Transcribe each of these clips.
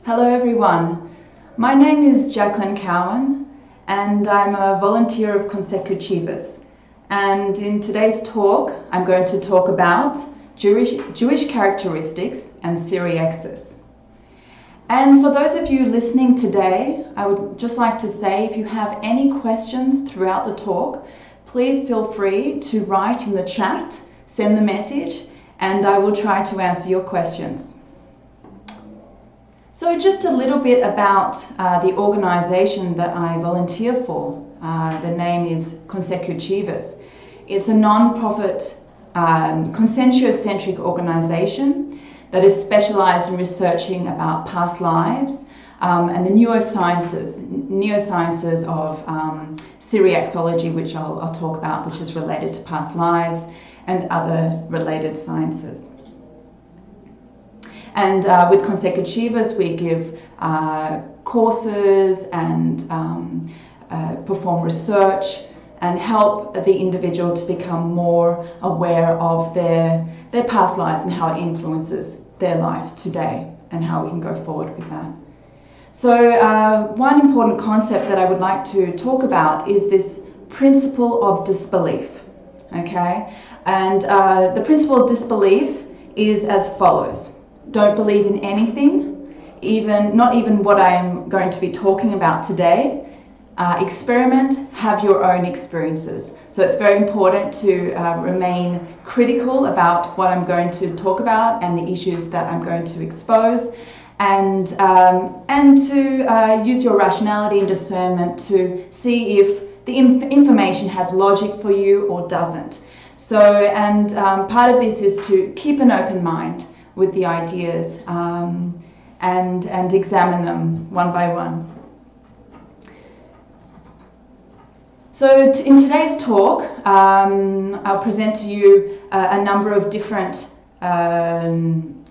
Hello everyone, my name is Jacqueline Cowan and I'm a volunteer of Consecutivos, and in today's talk I'm going to talk about Jewish characteristics and Seriexis. And for those of you listening today, I would just like to say if you have any questions throughout the talk, please feel free to write in the chat, send the message, and I will try to answer your questions. So just a little bit about the organization that I volunteer for. The name is Consecutivos. It's a non-profit, consensus-centric organization that is specialized in researching about past lives and the neurosciences of Seriexology, which I'll talk about, which is related to past lives and other related sciences. And with Consecutivos, we give courses and perform research and help the individual to become more aware of their past lives and how it influences their life today and how we can go forward with that. So one important concept that I would like to talk about is this principle of disbelief, okay? And the principle of disbelief is as follows. Don't believe in anything, not even what I am going to be talking about today. Experiment, have your own experiences. So it's very important to remain critical about what I'm going to talk about and the issues that I'm going to expose, and to use your rationality and discernment to see if the information has logic for you or doesn't. So, and part of this is to keep an open mind with the ideas and examine them one by one. So in today's talk, I'll present to you a number of different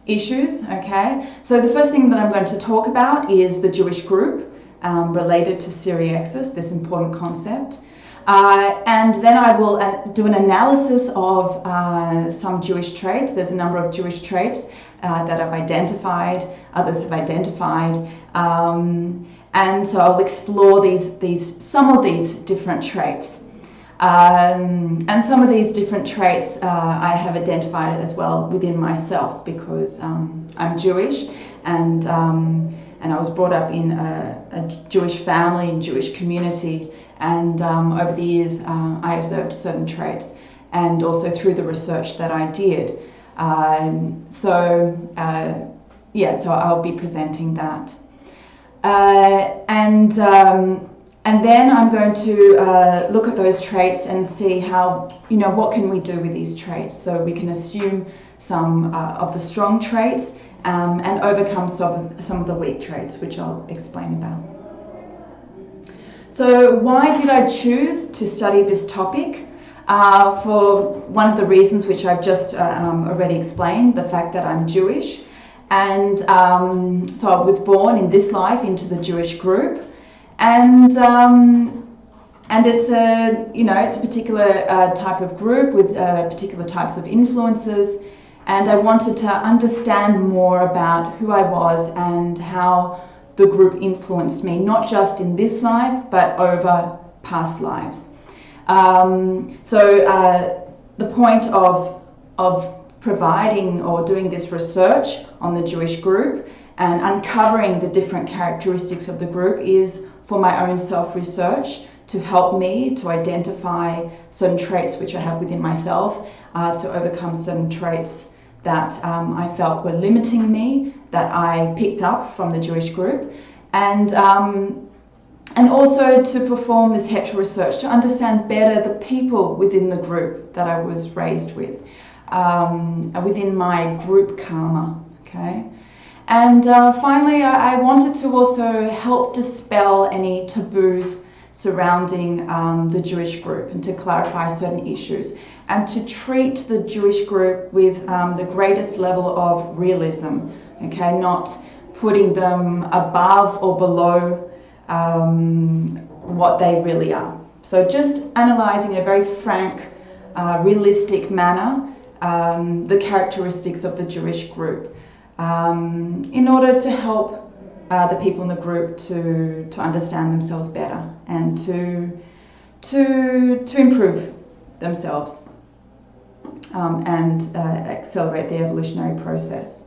issues, okay? So the first thing that I'm going to talk about is the Jewish group related to Seriexis, this important concept. And then I will do an analysis of some Jewish traits. There's a number of Jewish traits that I've identified, others have identified, and so I'll explore some of these different traits. And some of these different traits I have identified as well within myself because I'm Jewish and I was brought up in a Jewish family and Jewish community. And over the years, I observed certain traits, and also through the research that I did. So I'll be presenting that. And then I'm going to look at those traits and see how, what can we do with these traits? So we can assume some of the strong traits and overcome some of the weak traits, which I'll explain about. So why did I choose to study this topic? For one of the reasons which I've just already explained, the fact that I'm Jewish. And so I was born in this life into the Jewish group. And it's a particular type of group with particular types of influences. And I wanted to understand more about who I was and how the group influenced me, not just in this life, but over past lives. The point of providing or doing this research on the Jewish group and uncovering the different characteristics of the group is for my own self-research, to help me to identify certain traits which I have within myself, to overcome certain traits that I felt were limiting me, that I picked up from the Jewish group, and also to perform this hetero research to understand better the people within the group that I was raised with, within my group karma, okay? And finally, I wanted to also help dispel any taboos surrounding the Jewish group and to clarify certain issues and to treat the Jewish group with the greatest level of realism, okay, not putting them above or below what they really are. So just analysing in a very frank, realistic manner the characteristics of the Jewish group in order to help the people in the group to understand themselves better and to improve themselves and accelerate the evolutionary process.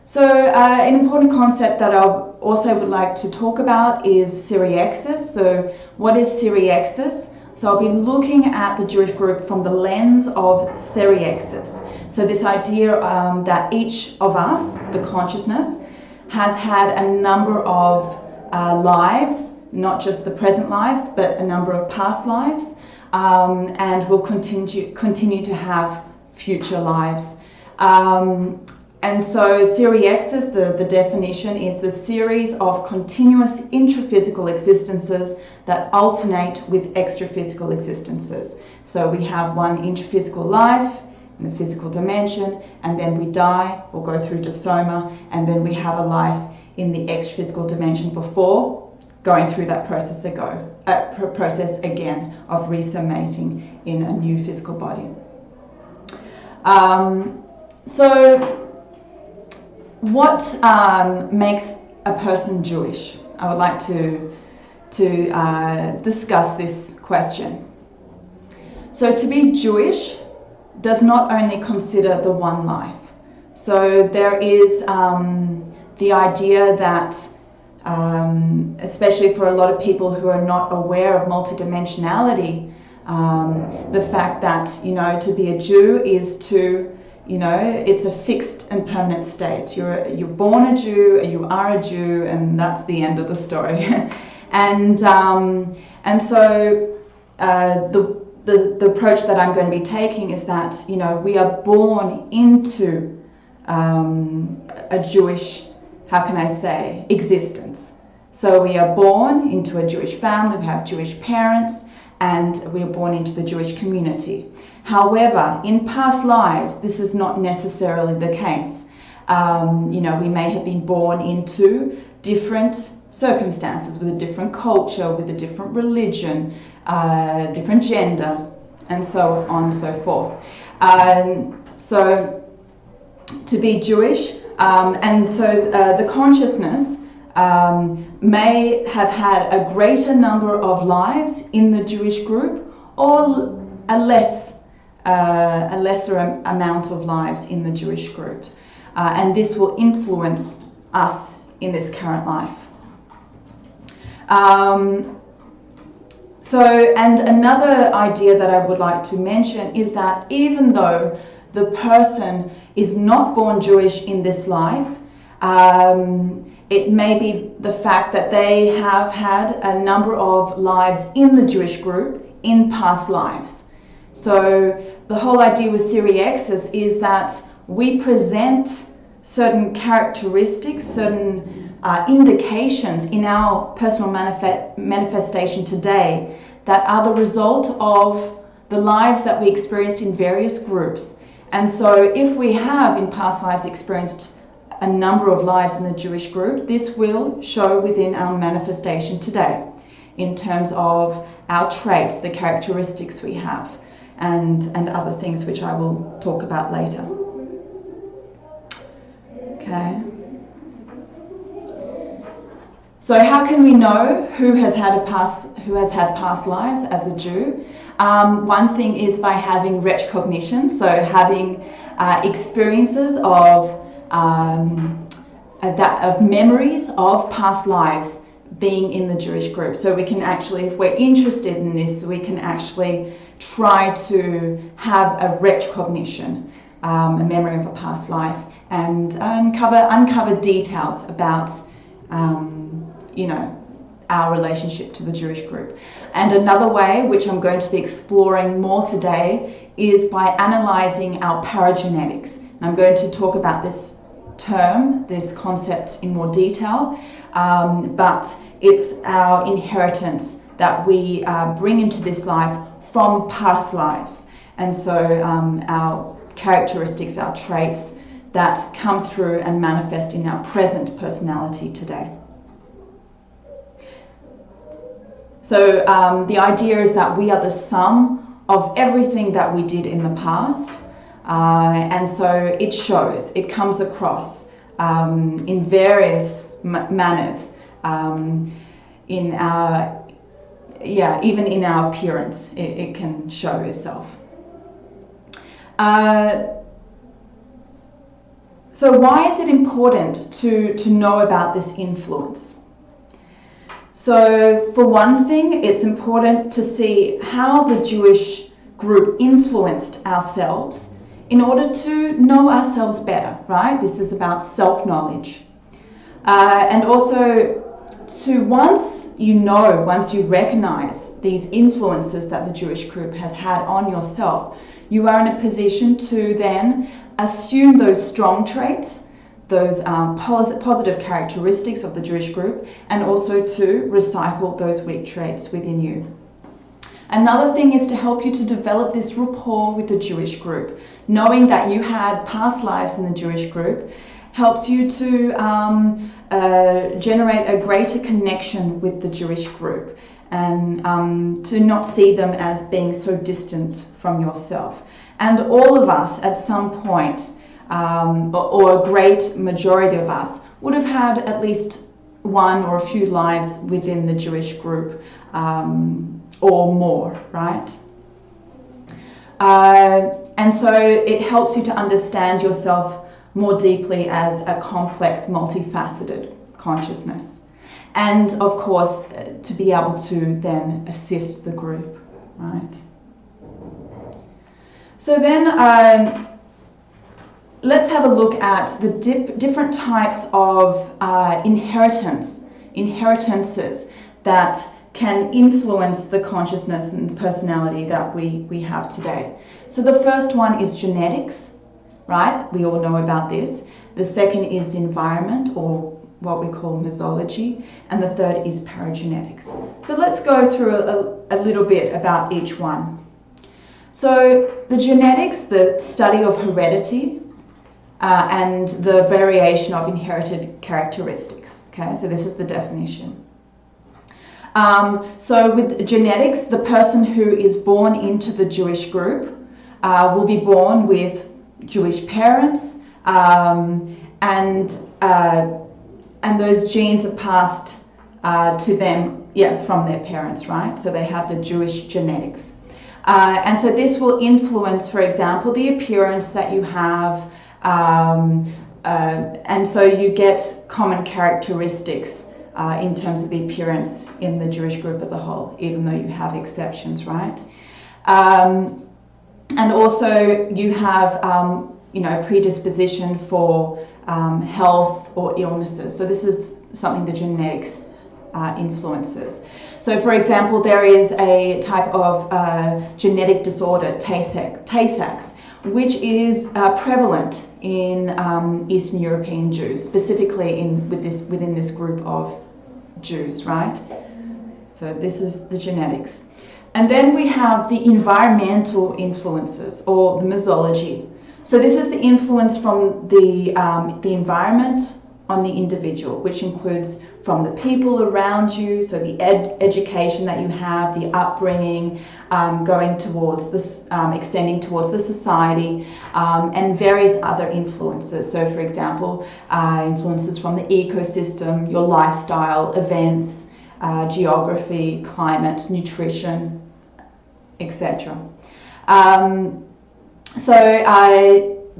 So an important concept that I also would like to talk about is Seriexis. So what is Seriexis? So I'll be looking at the Jewish group from the lens of Seriexis. So this idea that each of us, the consciousness, has had a number of lives, not just the present life, but a number of past lives, and will continue to have future lives. And so Seriexis, the definition is the series of continuous intraphysical existences that alternate with extraphysical existences. So we have one intraphysical life in the physical dimension, and then we die or go through dysoma, and then we have a life in the extraphysical dimension before going through that process again of resummating in a new physical body. So what makes a person Jewish? I would like to discuss this question. So to be Jewish does not only consider the one life. So there is the idea that, especially for a lot of people who are not aware of multidimensionality, the fact that, to be a Jew is to, it's a fixed and permanent state. You're born a Jew, you are a Jew, and that's the end of the story. and so the approach that I'm going to be taking is that, we are born into a Jewish, how can I say, existence. So we are born into a Jewish family, we have Jewish parents, and we are born into the Jewish community. However, in past lives, this is not necessarily the case. We may have been born into different circumstances, with a different culture, with a different religion, different gender, and so on and so forth. So to be Jewish, and so the consciousness may have had a greater number of lives in the Jewish group, or a lesser amount of lives in the Jewish group. And this will influence us in this current life. And another idea that I would like to mention is that even though the person is not born Jewish in this life, it may be the fact that they have had a number of lives in the Jewish group in past lives. So the whole idea with Seriexis is that we present certain characteristics, certain indications in our personal manifestation today that are the result of the lives that we experienced in various groups. And so if we have in past lives experienced a number of lives in the Jewish group, this will show within our manifestation today in terms of our traits, the characteristics we have, and other things which I will talk about later. Okay. So how can we know who has had past lives as a Jew? One thing is by having retrocognition, so having experiences of memories of past lives being in the Jewish group. So we can actually, if we're interested in this, we can actually try to have a retrocognition, a memory of a past life, and uncover details about our relationship to the Jewish group. And another way, which I'm going to be exploring more today, is by analysing our paragenetics. And I'm going to talk about this term, this concept in more detail, but it's our inheritance that we bring into this life from past lives. And so our characteristics, our traits that come through and manifest in our present personality today. So the idea is that we are the sum of everything that we did in the past, and so it shows, it comes across in various manners, in our, even in our appearance, it can show itself. So why is it important to know about this influence? So for one thing, it's important to see how the Jewish group influenced ourselves in order to know ourselves better, right? This is about self-knowledge. And also once you recognize these influences that the Jewish group has had on yourself, you are in a position to then assume those strong traits, those positive characteristics of the Jewish group, and also to recycle those weak traits within you. Another thing is to help you to develop this rapport with the Jewish group. Knowing that you had past lives in the Jewish group helps you to generate a greater connection with the Jewish group, and to not see them as being so distant from yourself. And all of us at some point, or a great majority of us, would have had at least one or a few lives within the Jewish group, or more, right? And so it helps you to understand yourself more deeply as a complex, multifaceted consciousness. And of course, to be able to then assist the group, right? So then let's have a look at the different types of inheritances that can influence the consciousness and personality that we have today. So the first one is genetics, right? We all know about this. The second is environment, or what we call nosology, and the third is paragenetics. So let's go through a little bit about each one. So the genetics, the study of heredity, and the variation of inherited characteristics. Okay, so this is the definition. So with genetics, the person who is born into the Jewish group will be born with Jewish parents, and those genes are passed to them, from their parents, right? So they have the Jewish genetics. And so this will influence, for example, the appearance that you have, and so you get common characteristics in terms of the appearance in the Jewish group as a whole, even though you have exceptions, right? And also you have, predisposition for health or illnesses. So this is something the genetics influences. So for example, there is a type of genetic disorder, Tay-Sachs, which is prevalent in Eastern European Jews, specifically within this group of Jews, right? So this is the genetics. And then we have the environmental influences, or the nosology. So this is the influence from the environment on the individual, which includes from the people around you, so the education that you have, the upbringing, going towards this, extending towards the society, and various other influences. So for example, influences from the ecosystem, your lifestyle, events, geography, climate, nutrition, etc.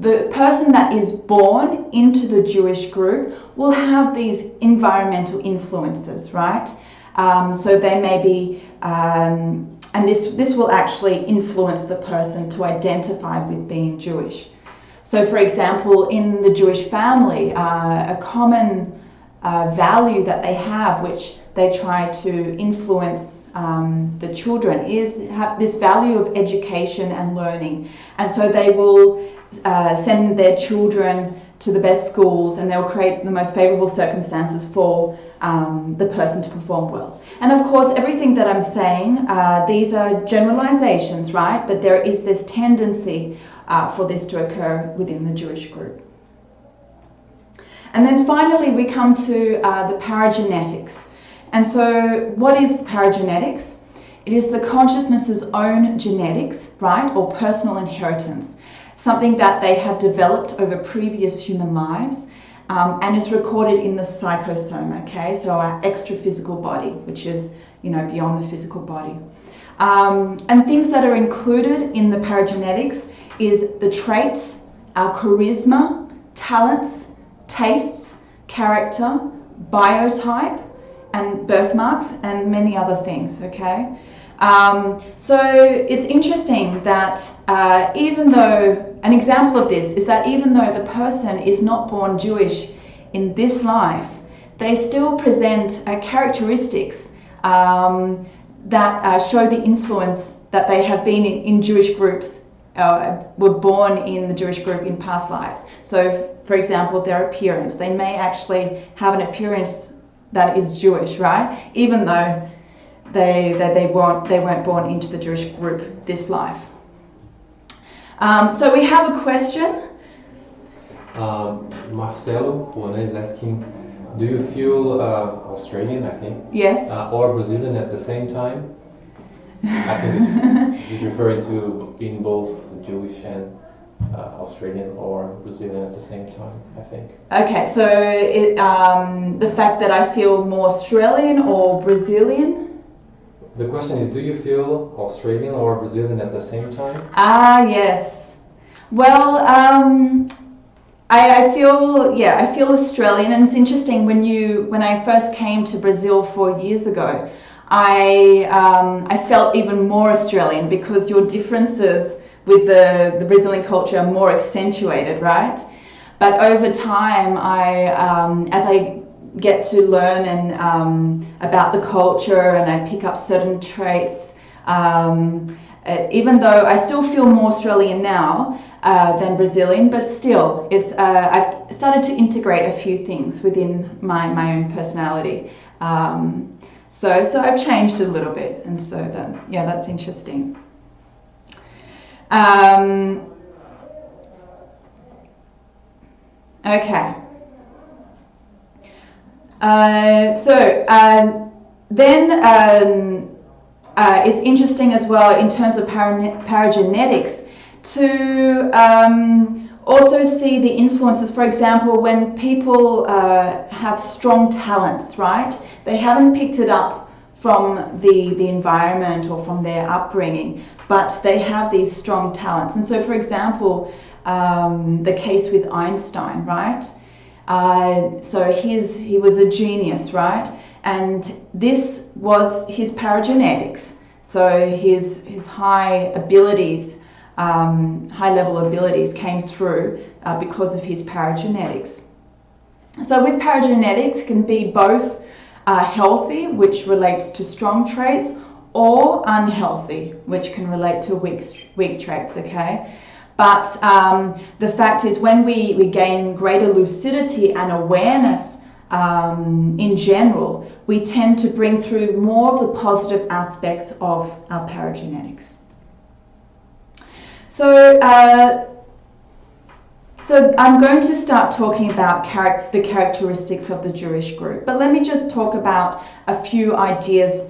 The person that is born into the Jewish group will have these environmental influences, right? So they may be, and this will actually influence the person to identify with being Jewish. So for example, in the Jewish family, a common value that they have, which they try to influence the children, is have this value of education and learning. And so they will send their children to the best schools, and they'll create the most favorable circumstances for the person to perform well. And of course, everything that I'm saying, these are generalizations, right? But there is this tendency for this to occur within the Jewish group. And then finally, we come to the paragenetics. And so what is paragenetics? It is the consciousness's own genetics, right? Or personal inheritance. Something that they have developed over previous human lives, and is recorded in the psychosome, okay, so our extra-physical body, which is, you know, beyond the physical body. And things that are included in the paragenetics is the traits, our charisma, talents, tastes, character, biotype, and birthmarks, and many other things, okay? So it's interesting that even though, an example of this is that even though the person is not born Jewish in this life, they still present characteristics that show the influence that they have been in Jewish groups, were born in the Jewish group in past lives. So, for example, their appearance, they may actually have an appearance that is Jewish, right? Even though they weren't born into the Jewish group this life. So we have a question. Marcelo is asking, do you feel Australian, I think? Yes. Or Brazilian at the same time? I think it's referring to being both Jewish and Australian or Brazilian at the same time, I think. Okay, so the fact that I feel more Australian or Brazilian? The question is, do you feel Australian or Brazilian at the same time? Ah, yes. Well, I feel Australian, and it's interesting when I first came to Brazil 4 years ago, I felt even more Australian because your differences with the Brazilian culture are more accentuated, right? But over time, as I get to learn and about the culture, and I pick up certain traits, even though I still feel more Australian now than Brazilian, but still, it's I've started to integrate a few things within my own personality. So I've changed a little bit, and so that's interesting. Okay. Then it's interesting as well in terms of paragenetics to also see the influences. For example, when people have strong talents, right? They haven't picked it up from the environment or from their upbringing, but they have these strong talents. And so, for example, the case with Einstein, right? So he was a genius, right? And this was his paragenetics. So his high abilities, high level abilities came through because of his paragenetics. So with paragenetics, it can be both healthy, which relates to strong traits, or unhealthy, which can relate to weak traits, okay? But the fact is, when we gain greater lucidity and awareness in general, we tend to bring through more of the positive aspects of our paragenetics. So I'm going to start talking about the characteristics of the Jewish group, but let me just talk about a few ideas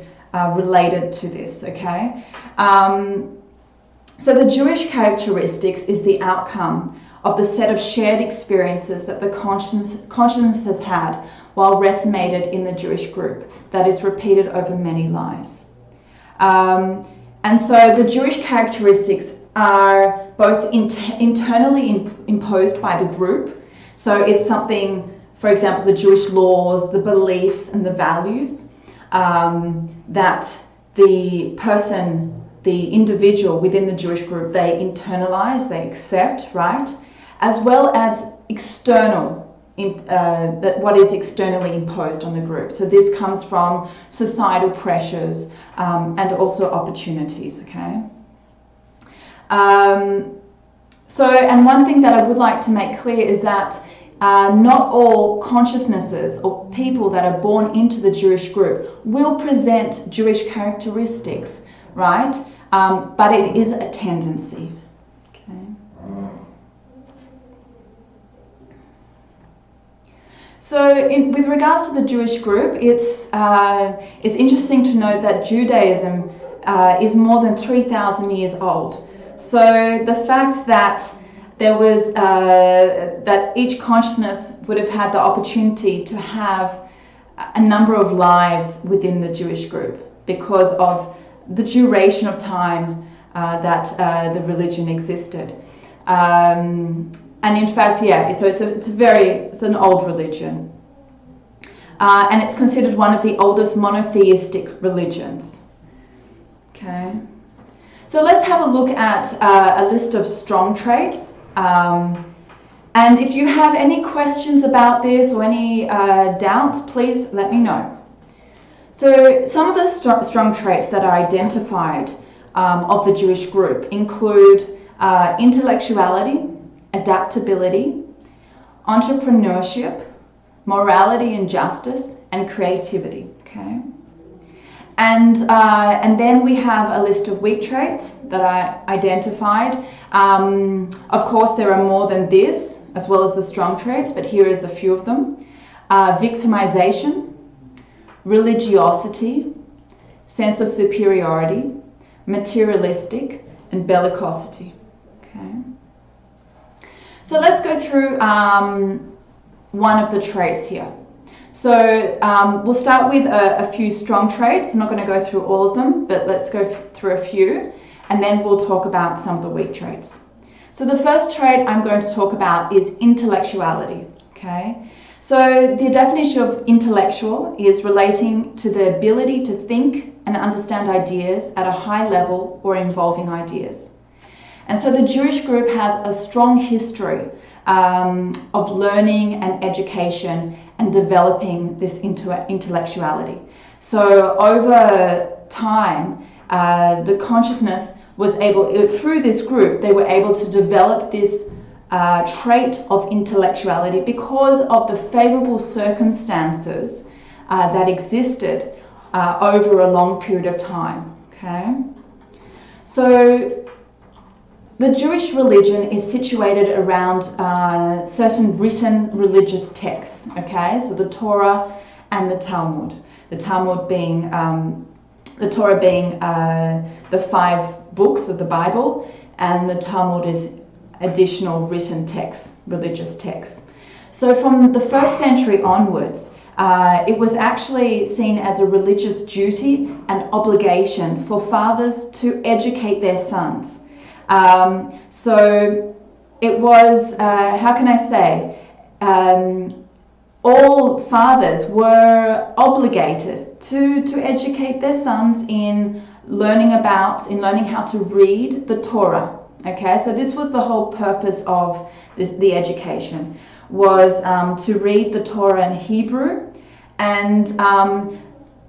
related to this, okay? So the Jewish characteristics is the outcome of the set of shared experiences that the consciousness has had while resonated in the Jewish group that is repeated over many lives. And so the Jewish characteristics are both internally imposed by the group. So it's something, for example, the Jewish laws, the beliefs and the values that the person, the individual within the Jewish group, they internalize, they accept, right? As well as external, what is externally imposed on the group. So this comes from societal pressures and also opportunities, okay? And one thing that I would like to make clear is that not all consciousnesses or people that are born into the Jewish group will present Jewish characteristics, right? But it is a tendency. Okay. So with regards to the Jewish group, it's interesting to note that Judaism is more than 3,000 years old. So the fact that there was that each consciousness would have had the opportunity to have a number of lives within the Jewish group because of the duration of time that the religion existed. And in fact, yeah, so it's an old religion. And it's considered one of the oldest monotheistic religions. Okay. So let's have a look at a list of strong traits. And if you have any questions about this or any doubts, please let me know. So some of the strong traits that are identified of the Jewish group include intellectuality, adaptability, entrepreneurship, morality and justice, and creativity. Okay. And then we have a list of weak traits that I identified. Of course, there are more than this, as well as the strong traits, but here is a few of them. Victimization, religiosity, sense of superiority, materialistic, and bellicosity. Okay. So let's go through one of the traits here. So we'll start with a few strong traits. I'm not going to go through all of them, but let's go through a few, and then we'll talk about some of the weak traits. So the first trait I'm going to talk about is intellectuality. Okay. So the definition of intellectual is relating to the ability to think and understand ideas at a high level or involving ideas. And so the Jewish group has a strong history of learning and education and developing this intellectuality. So over time, the consciousness was able, through this group, they were able to develop this trait of intellectuality because of the favorable circumstances that existed over a long period of time. Okay, so the Jewish religion is situated around certain written religious texts. Okay, so the Torah and the Talmud. The Talmud being the Torah being the 5 books of the Bible, and the Talmud is additional written texts, religious texts. So from the 1st century onwards, it was actually seen as a religious duty and obligation for fathers to educate their sons. So it was, how can I say, all fathers were obligated to educate their sons in learning how to read the Torah. Okay, so this was the whole purpose of the education, was to read the Torah in Hebrew, and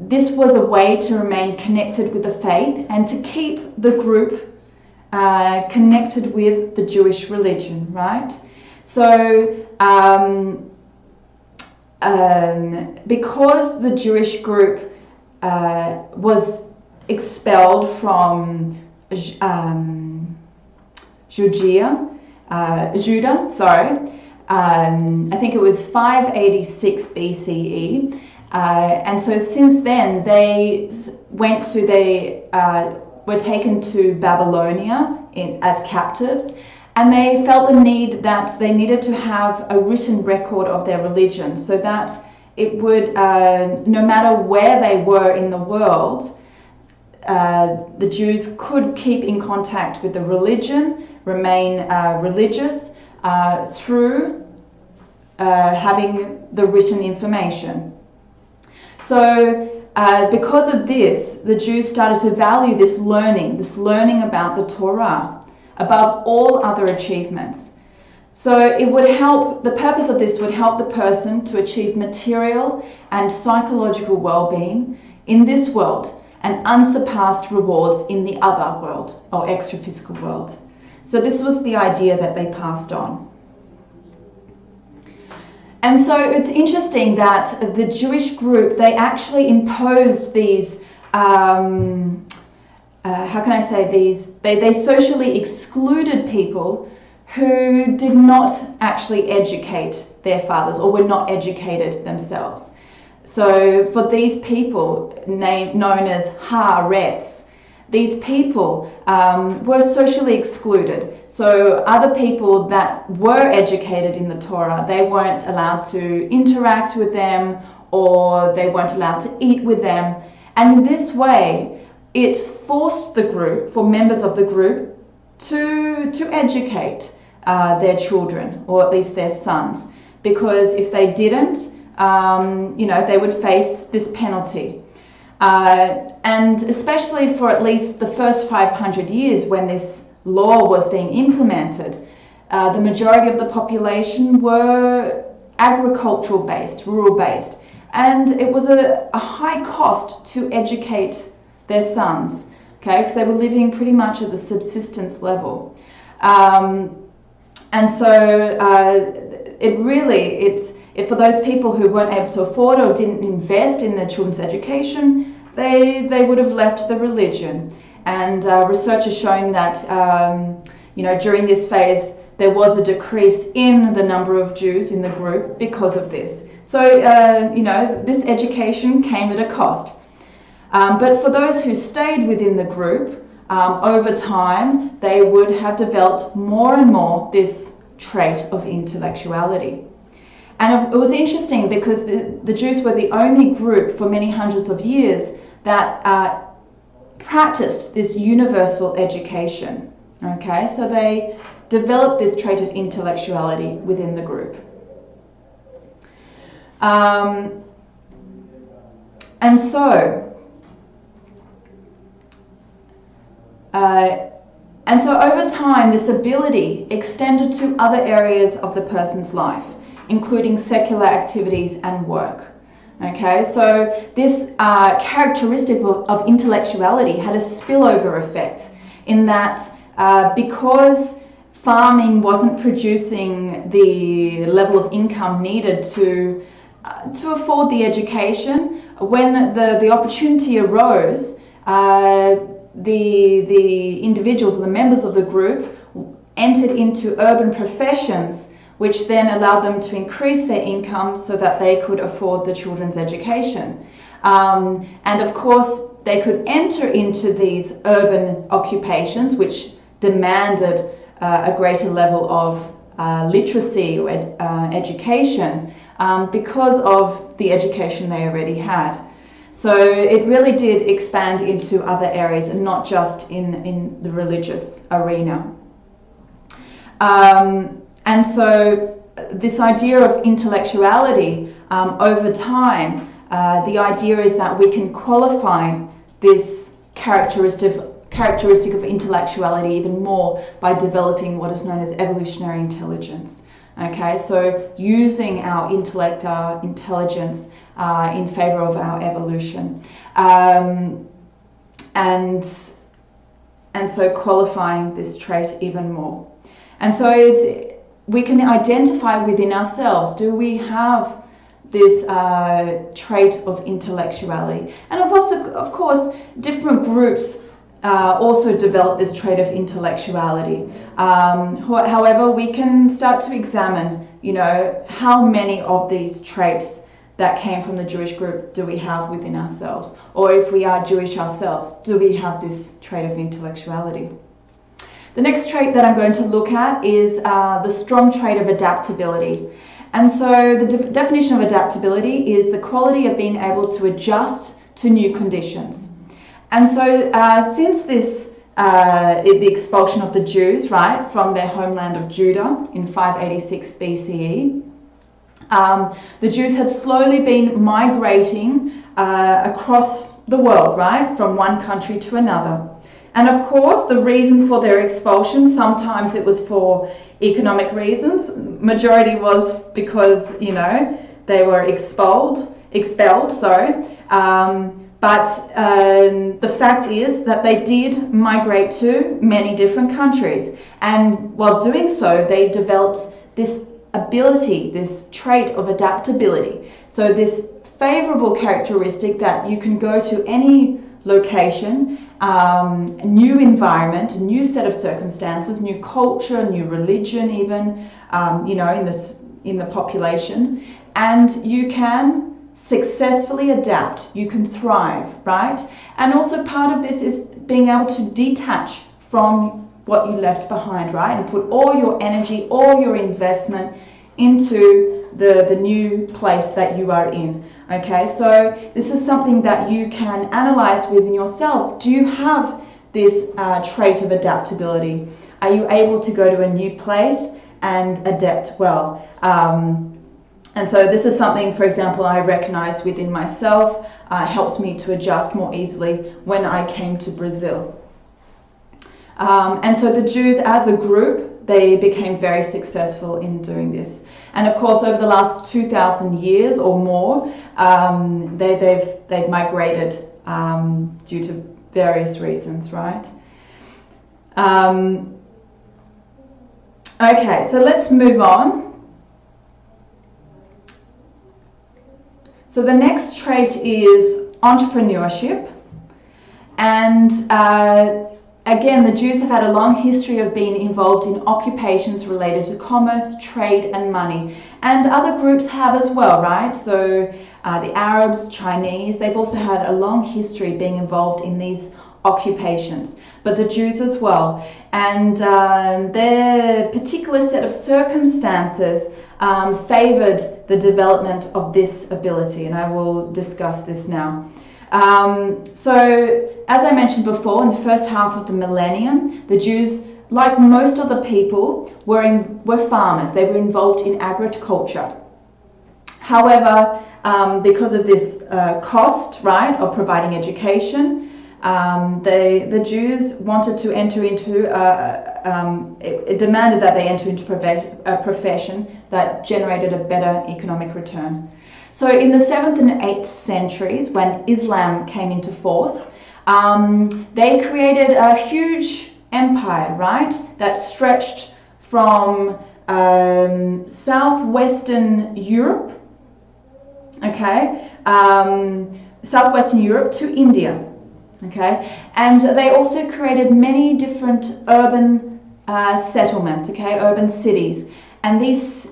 this was a way to remain connected with the faith and to keep the group connected with the Jewish religion, right? So because the Jewish group was expelled from Judah, sorry. I think it was 586 BCE, and so since then they were taken to Babylonia as captives, and they felt the need that they needed to have a written record of their religion, so that it would, no matter where they were in the world, the Jews could keep in contact with the religion, remain religious through having the written information. So because of this, the Jews started to value this learning about the Torah above all other achievements. So it would help, the purpose of this would help the person to achieve material and psychological well-being in this world and unsurpassed rewards in the other world, or extra-physical world. So this was the idea that they passed on. And so it's interesting that the Jewish group, they actually imposed these, how can I say, they socially excluded people who did not actually educate their fathers or were not educated themselves. So for these people, known as Haaretz, these people were socially excluded. So other people that were educated in the Torah, they weren't allowed to interact with them, or they weren't allowed to eat with them. And in this way, it forced the group, for members of the group, to educate their children, or at least their sons, because if they didn't, they would face this penalty. And especially for at least the first 500 years when this law was being implemented, the majority of the population were agricultural based, rural based, and it was a high cost to educate their sons, okay, because they were living pretty much at the subsistence level. And so for those people who weren't able to afford or didn't invest in their children's education, they would have left the religion. And research has shown that during this phase there was a decrease in the number of Jews in the group because of this. So this education came at a cost. But for those who stayed within the group, over time they would have developed more and more this trait of intellectuality. And it was interesting because the Jews were the only group for many hundreds of years that practiced this universal education. Okay, so they developed this trait of intellectuality within the group. And so over time, this ability extended to other areas of the person's life, including secular activities and work. Okay, so this characteristic of intellectuality had a spillover effect in that because farming wasn't producing the level of income needed to afford the education, when the opportunity arose, the individuals, the members of the group, entered into urban professions, which then allowed them to increase their income so that they could afford the children's education. And of course, they could enter into these urban occupations, which demanded a greater level of literacy or education because of the education they already had. So it really did expand into other areas and not just in the religious arena. And so this idea of intellectuality, over time, the idea is that we can qualify this characteristic of intellectuality even more by developing what is known as evolutionary intelligence. Okay, so using our intellect, our intelligence in favor of our evolution, and so qualifying this trait even more. And so we can identify within ourselves, do we have this trait of intellectuality? And of course, different groups also develop this trait of intellectuality. However, we can start to examine, how many of these traits that came from the Jewish group do we have within ourselves? Or if we are Jewish ourselves, do we have this trait of intellectuality? The next trait that I'm going to look at is the strong trait of adaptability. And so the definition of adaptability is the quality of being able to adjust to new conditions. And so since the expulsion of the Jews, right, from their homeland of Judah in 586 BCE, the Jews had slowly been migrating across the world, right, from one country to another. And of course, the reason for their expulsion, sometimes it was for economic reasons. Majority was because, they were expelled, but the fact is that they did migrate to many different countries. And while doing so, they developed this ability, this trait of adaptability. So this favorable characteristic that you can go to any location, a new environment, a new set of circumstances, new culture, new religion even, in the population, and you can successfully adapt, you can thrive, right? And also part of this is being able to detach from what you left behind, right? And put all your energy, all your investment into the new place that you are in. Okay, so this is something that you can analyze within yourself. Do you have this trait of adaptability? Are you able to go to a new place and adapt well? And so this is something, for example, I recognize within myself, helps me to adjust more easily when I came to Brazil. And so the Jews as a group, they became very successful in doing this. And of course, over the last 2,000 years or more, they've migrated due to various reasons, right? Okay, so let's move on. So the next trait is entrepreneurship. And again, the Jews have had a long history of being involved in occupations related to commerce, trade, and money. And other groups have as well, right? So the Arabs, Chinese, they've also had a long history being involved in these occupations, but the Jews as well. And their particular set of circumstances favored the development of this ability, and I will discuss this now. So, as I mentioned before, in the first half of the millennium, the Jews, like most other people, were farmers. They were involved in agriculture. However, because of this cost, right, of providing education, the Jews wanted to enter into, it demanded that they enter into a profession that generated a better economic return. So in the 7th and 8th centuries, when Islam came into force, they created a huge empire, right, that stretched from southwestern Europe, okay, southwestern Europe to India. Okay, and they also created many different urban settlements, okay, urban cities, and these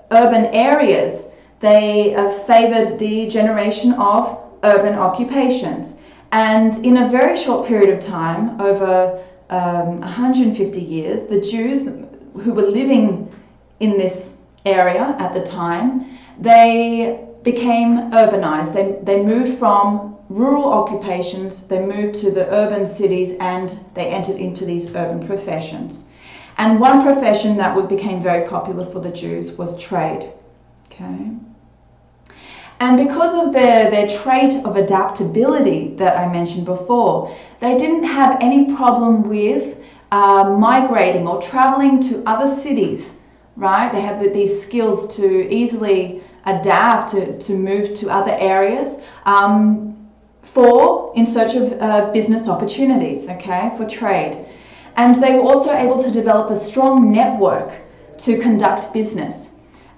urban areas, they favored the generation of urban occupations. And in a very short period of time, over 150 years, the Jews who were living in this area at the time, they became urbanized. They moved from rural occupations, they moved to the urban cities, and they entered into these urban professions. And one profession that became very popular for the Jews was trade. Okay. And because of their trait of adaptability that I mentioned before, they didn't have any problem with migrating or traveling to other cities, right? They had these skills to easily adapt, to move to other areas, in search of business opportunities, okay, for trade. And they were also able to develop a strong network to conduct business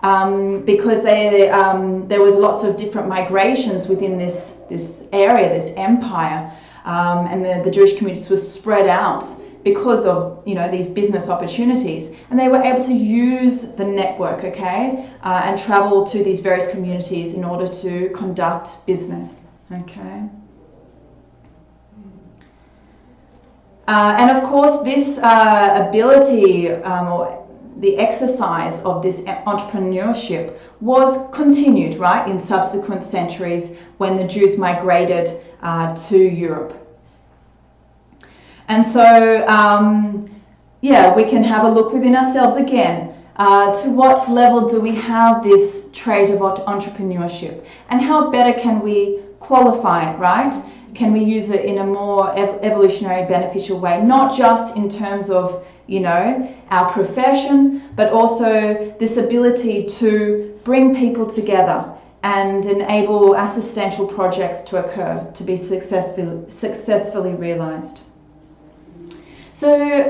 because there was lots of different migrations within this area, this empire, and the Jewish communities were spread out because of, you know, these business opportunities, and they were able to use the network, okay, and travel to these various communities in order to conduct business, okay. And of course, this ability or the exercise of this entrepreneurship was continued, right, in subsequent centuries when the Jews migrated to Europe. And so, yeah, we can have a look within ourselves again. To what level do we have this trait of entrepreneurship? And how better can we qualify it, right? Can we use it in a more evolutionary beneficial way, not just in terms of, you know, our profession, but also this ability to bring people together and enable assistential projects to occur, to be successfully realized. So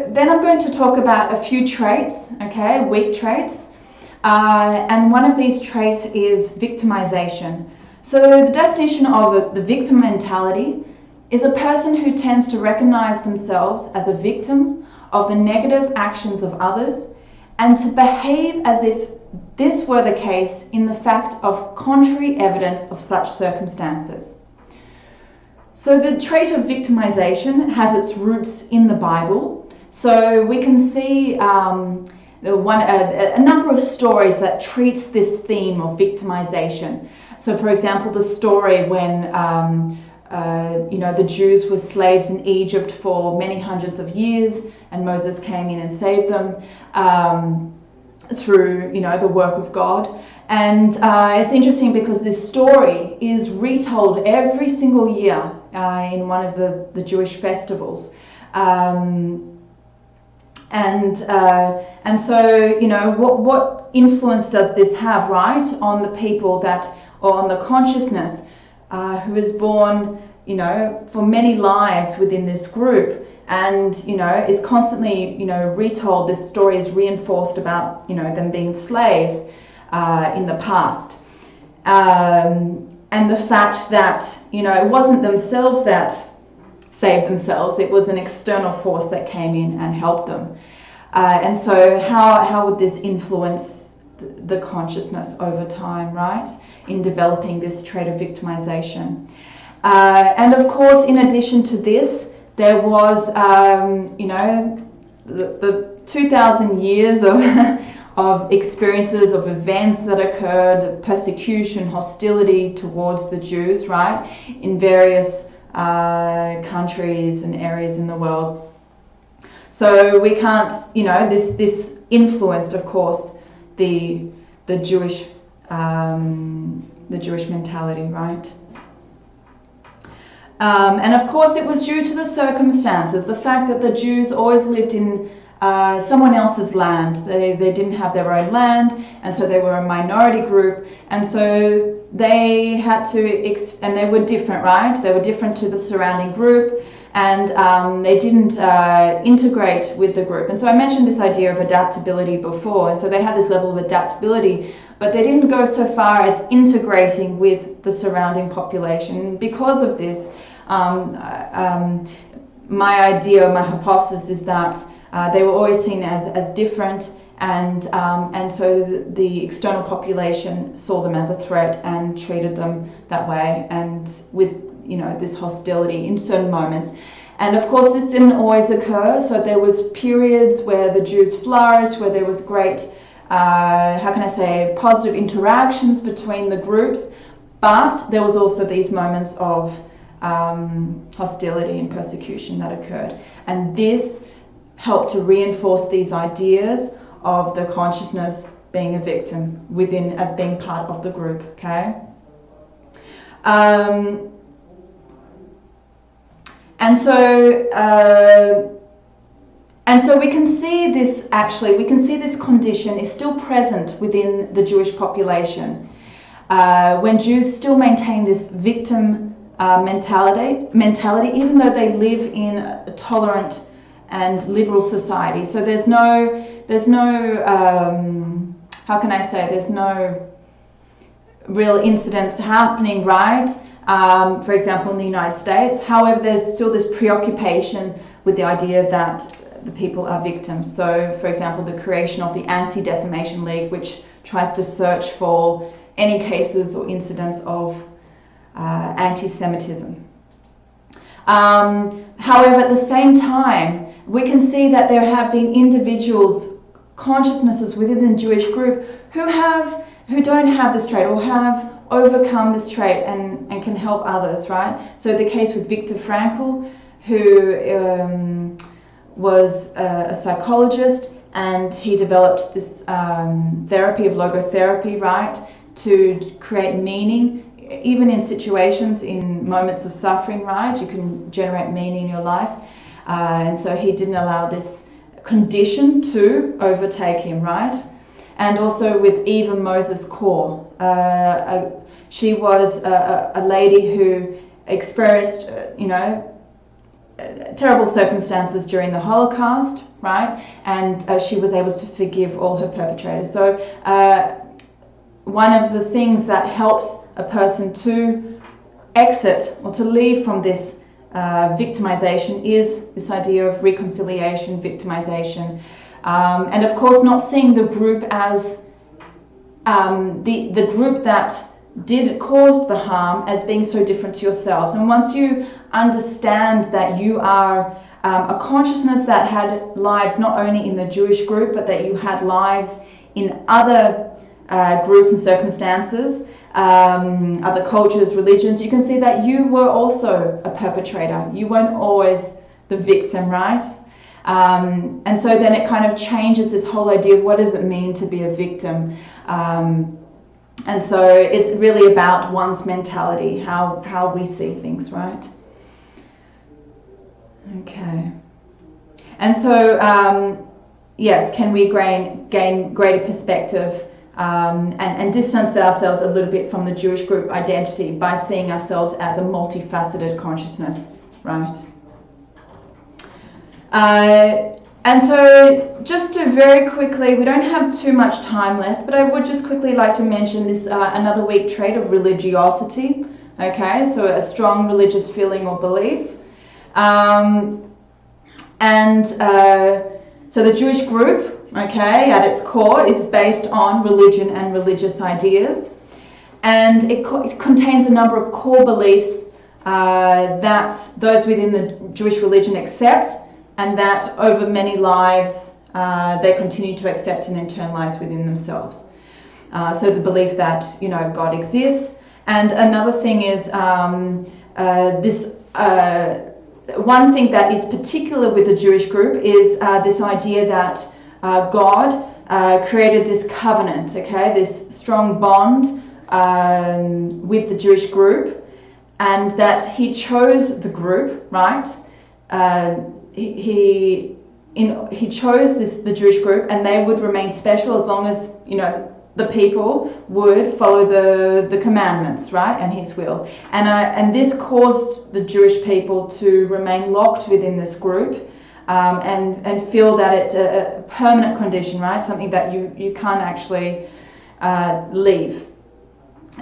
then I'm going to talk about a few traits, okay, weak traits, and one of these traits is victimization. So the definition of the victim mentality is a person who tends to recognize themselves as a victim of the negative actions of others and to behave as if this were the case in the fact of contrary evidence of such circumstances. So the trait of victimization has its roots in the Bible. So we can see a number of stories that treats this theme of victimization. So for example, the story when the Jews were slaves in Egypt for many hundreds of years, and Moses came in and saved them through the work of God. And it's interesting because this story is retold every single year in one of the Jewish festivals. And so, what influence does this have, right, on the people or on the consciousness who is born, for many lives within this group, and, is constantly, retold. This story is reinforced about, them being slaves in the past. And the fact that, it wasn't themselves that saved themselves, it was an external force that came in and helped them. And so how would this influence the consciousness over time, right, in developing this trait of victimization? And of course, in addition to this, there was, the 2,000 years of experiences, of events that occurred, persecution, hostility towards the Jews, right, in various countries and areas in the world. So we can't, this influenced, of course, the Jewish mentality, right? And of course, it was due to the circumstances, the fact that the Jews always lived in someone else's land. They didn't have their own land, and so they were a minority group, and so they had to, and they were different, right? They were different to the surrounding group, and they didn't integrate with the group. And so I mentioned this idea of adaptability before, and so they had this level of adaptability, but they didn't go so far as integrating with the surrounding population. Because of this, my idea, my hypothesis is that they were always seen as different, and so the external population saw them as a threat and treated them that way, and with this hostility in certain moments. And of course, this didn't always occur. So there was periods where the Jews flourished, where there was great, positive interactions between the groups, but there was also these moments of hostility and persecution that occurred, and this helped to reinforce these ideas of the consciousness being a victim as being part of the group. Okay. And so we can see this, we can see this condition is still present within the Jewish population. When Jews still maintain this victim mentality, even though they live in a tolerant and liberal society. So there's no real incidents happening, right? For example, in the United States. However, there's still this preoccupation with the idea that the people are victims. So, for example, the creation of the Anti-Defamation League, which tries to search for any cases or incidents of anti-Semitism. However, at the same time, we can see that there have been individuals, consciousnesses within the Jewish group who don't have this trait or have overcome this trait and can help others, right? So the case with Viktor Frankl, who was a psychologist, and he developed this therapy of logotherapy, right, to create meaning, even in situations, in moments of suffering, right? You can generate meaning in your life. And so he didn't allow this condition to overtake him, right? And also with Eva Moses Core. She was a lady who experienced, terrible circumstances during the Holocaust, right? And she was able to forgive all her perpetrators. So one of the things that helps a person to exit or to leave from this victimization is this idea of reconciliation, victimization, and of course not seeing the group as the group that caused the harm as being so different to yourselves. And once you understand that you are a consciousness that had lives not only in the Jewish group, but that you had lives in other groups and circumstances, other cultures, religions, you can see that you were also a perpetrator. You weren't always the victim, right? And so then it kind of changes this whole idea of what does it mean to be a victim. And so it's really about one's mentality, how we see things, right? Okay. And so, yes, can we gain greater perspective and distance ourselves a little bit from the Jewish group identity by seeing ourselves as a multifaceted consciousness, right? And so just to very quickly, we don't have too much time left, but I would just quickly like to mention this another weak trait of religiosity. Okay, so a strong religious feeling or belief. So the Jewish group, okay, at its core is based on religion and religious ideas. And it contains a number of core beliefs that those within the Jewish religion accept, and that over many lives they continue to accept and internalize within themselves. So the belief that, you know, God exists. And another thing is one thing that is particular with the Jewish group is this idea that God created this covenant, okay, this strong bond with the Jewish group, and that he chose the group, right? He chose the Jewish group, and they would remain special as long as, you know, the people would follow the commandments, right, and his will. And this caused the Jewish people to remain locked within this group and feel that it's a permanent condition, right, something that you can't actually leave.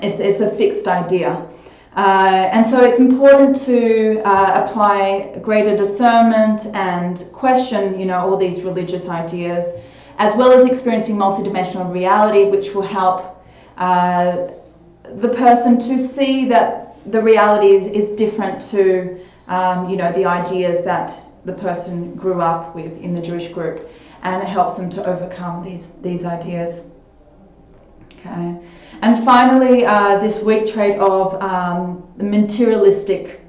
It's a fixed idea. And so it's important to apply greater discernment and question, you know, all these religious ideas, as well as experiencing multidimensional reality, which will help the person to see that the reality is different to, you know, the ideas that the person grew up with in the Jewish group, and it helps them to overcome these ideas. Okay. And finally, this weak trait of the materialistic,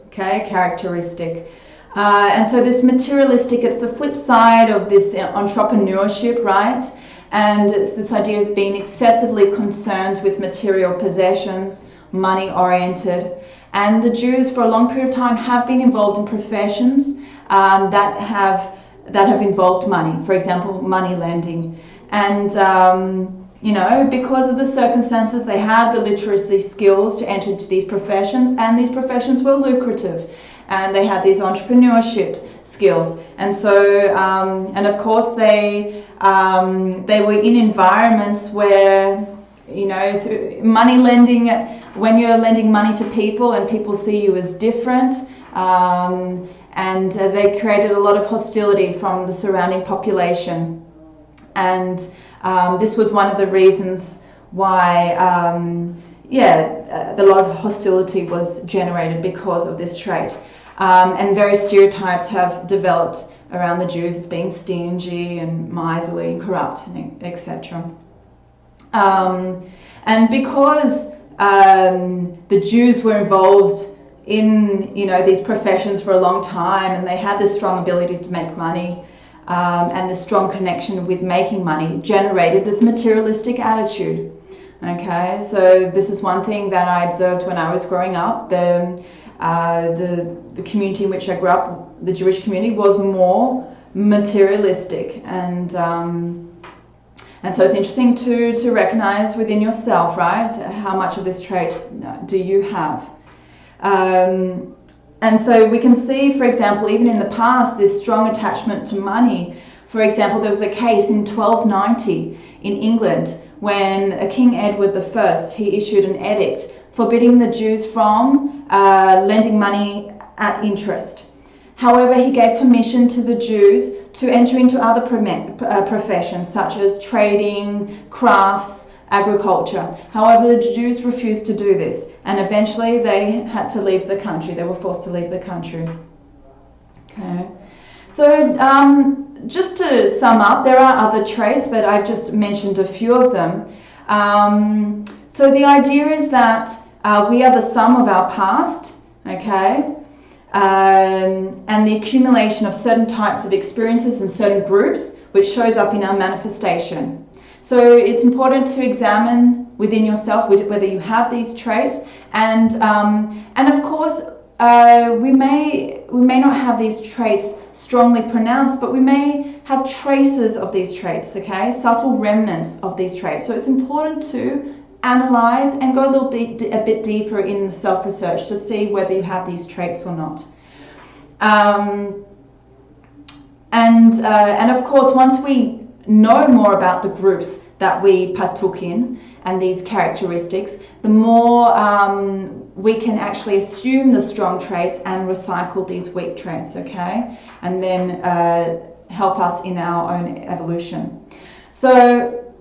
okay, characteristic. And so this materialistic, it's the flip side of this entrepreneurship, right? And it's this idea of being excessively concerned with material possessions, money-oriented. And the Jews, for a long period of time, have been involved in professions that have involved money. For example, money lending. And you know, because of the circumstances, they had the literacy skills to enter into these professions, and these professions were lucrative, and they had these entrepreneurship skills. And so, and of course, they were in environments where, you know, money lending, when you're lending money to people and people see you as different, and they created a lot of hostility from the surrounding population. And this was one of the reasons why, a lot of hostility was generated because of this trait. And various stereotypes have developed around the Jews as being stingy and miserly and corrupt, etc. And because the Jews were involved in, you know, these professions for a long time, and they had this strong ability to make money, and the strong connection with making money, generated this materialistic attitude. Okay, so this is one thing that I observed when I was growing up. The community in which I grew up, the Jewish community, was more materialistic, and so it's interesting to recognize within yourself, right, how much of this trait do you have. And so we can see, for example, even in the past, this strong attachment to money. For example, there was a case in 1290 in England when King Edward I, he issued an edict forbidding the Jews from lending money at interest. However, he gave permission to the Jews to enter into other professions such as trading, crafts, agriculture. However, the Jews refused to do this, and eventually they had to leave the country. They were forced to leave the country. Okay. So just to sum up, there are other traits, but I've just mentioned a few of them. So the idea is that we are the sum of our past, okay? And the accumulation of certain types of experiences and certain groups, which shows up in our manifestation. So it's important to examine within yourself whether you have these traits, and of course we may not have these traits strongly pronounced, but we may have traces of these traits, okay, subtle remnants of these traits. So it's important to analyze and go a bit deeper in the self-research to see whether you have these traits or not. And of course, once we know more about the groups that we partook in and these characteristics, the more we can actually assume the strong traits and recycle these weak traits, okay? And then help us in our own evolution. So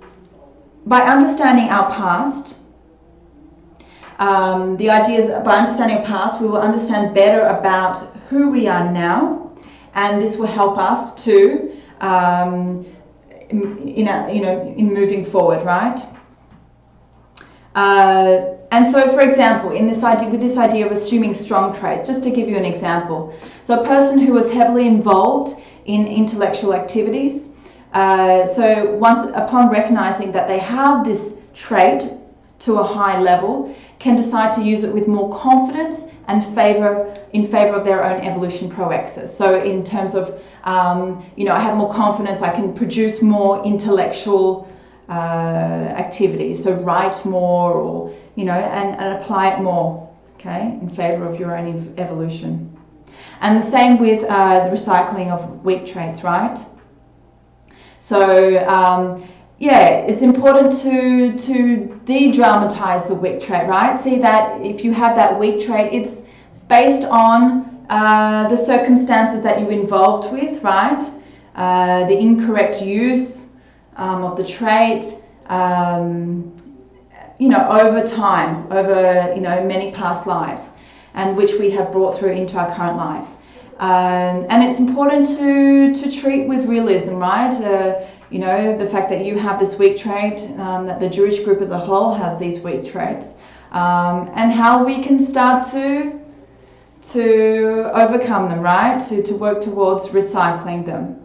by understanding our past, the idea is by understanding our past, we will understand better about who we are now, and this will help us to in moving forward, right? And so, for example, with this idea of assuming strong traits, just to give you an example, so a person who was heavily involved in intellectual activities, so once upon recognizing that they have this trait to a high level, can decide to use it with more confidence and in favor of their own evolution proexis. So in terms of, I have more confidence, I can produce more intellectual activities, so write more, or, and apply it more, okay, in favor of your own evolution. And the same with the recycling of weak traits, right? So, it's important to de-dramatize the weak trait, right? See that if you have that weak trait, it's based on the circumstances that you're involved with, right? The incorrect use of the trait, over time, over, many past lives, and which we have brought through into our current life. And it's important to treat with realism, right? The fact that you have this weak trait, that the Jewish group as a whole has these weak traits, and how we can start to overcome them, right? To work towards recycling them.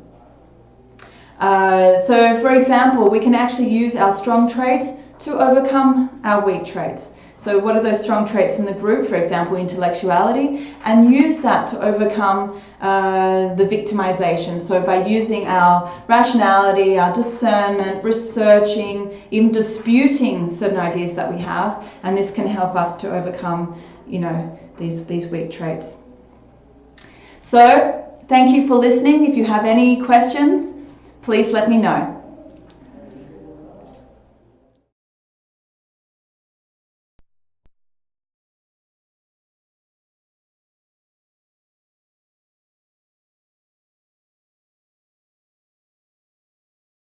So, for example, we can actually use our strong traits to overcome our weak traits. So what are those strong traits in the group? For example, intellectuality, and use that to overcome the victimization. So by using our rationality, our discernment, researching, even disputing certain ideas that we have, and this can help us to overcome, these weak traits. So thank you for listening. If you have any questions, please let me know.